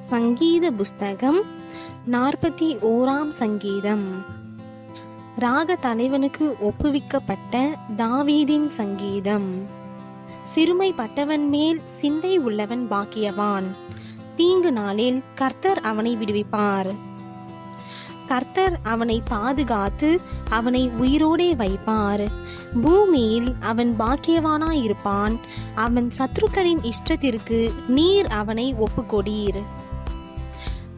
சங்கீத புஸ்தகம் 41 சங்கீதம். ராக தலைவனுக்கு ஒப்புவிக்கப்பட்ட தாவீதின் சங்கீதம். சிறுமைப்பட்டவன் மேல் சிந்தை உள்ளவன் பாக்கியவான். தீங்கு நாளில் கர்த்தர் அவனை விடுவிப்பார். கர்த்தர் அவனை பாதுகாத்து அவனை உயிரோடே வைப்பார். பூமியில் அவன் பாக்கியவானாயிருப்பான். அவன் சத்துருக்களின் இஷ்டத்திற்கு நீர் அவனை ஒப்புக்கொடீர்.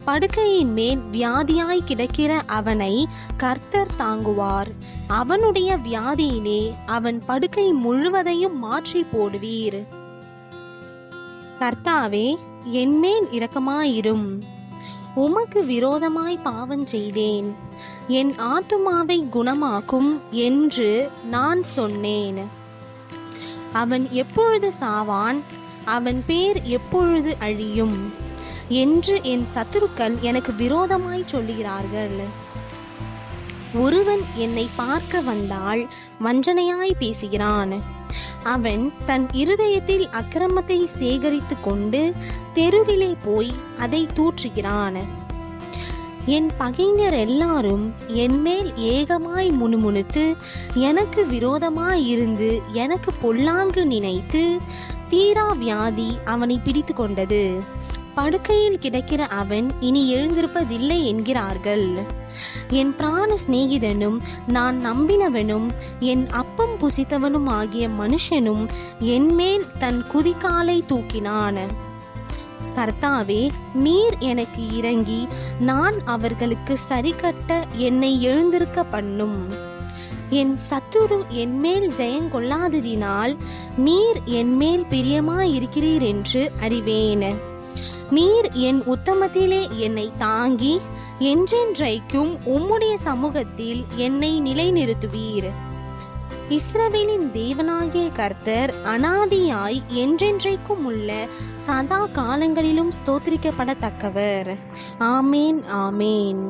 படுக்கையின் மேல் வியாதியாய் கிடக்கிற அவனை கர்த்தர் தாங்குவார். அவனுடைய வியாதியிலே அவன் படுக்கை முழுவதையும் மாற்றி போடுவீர். கர்த்தாவே, என்மேல் இரக்கமாயிரும். உமக்கு விரோதமாய் பாவம் செய்தேன். என் ஆத்துமாவை குணமாக்கும் என்று நான் சொன்னேன். அவன் எப்பொழுது சாவான்? அவன் பேர் எப்பொழுது அழியும் என்று என் சத்துருக்கள் எனக்கு விரோதமாய் சொல்லுகிறார்கள். ஒருவன் என்னை பார்க்க வந்தால் வஞ்சனையாய் பேசுகிறான். அவன் தன் இருதயத்தில் அக்கிரமத்தை சேகரித்து கொண்டு தெருவிலே போய் அதை தூற்றுகிறான். என் பகைஞர் எல்லாரும் என்மேல் ஏகமாய் முணுமுணுத்து எனக்கு விரோதமாயிருந்து எனக்கு பொல்லாங்கு நினைத்து தீரா வியாதி அவனை பிடித்து கொண்டது. படுக்கையில் கிடக்கிற அவன் இனி எழுந்திருப்பதில்லை என்கிறார்கள். என் பிராண சிநேகிதனும் நான் நம்பினவனும் என் அப்பம் புசித்தவனும் ஆகிய மனுஷனும் என்மேல் தன் குதிகாலை தூக்கினான். கர்த்தாவே, நீர் எனக்கு இறங்கி நான் அவர்களுக்கு சரிகட்ட என்னை எழுந்திருக்க பண்ணும். என் சத்துரு என்மேல் ஜெயங்கொள்ளாததினால் நீர் என்மேல் பிரியமாயிருக்கிறீர் என்று அறிவேன். நீர் என் உத்தமத்திலே என்னை தாங்கி என்றென்றைக்கும் உம்முடைய சமூகத்தில் என்னை நிலைநிறுத்துவீர். இஸ்ரவேலின் தேவனாகிய கர்த்தர் அனாதியாய் என்றென்றைக்கும் உள்ள சதா காலங்களிலும் ஸ்தோத்திரிக்கப்படத்தக்கவர். ஆமேன், ஆமேன்.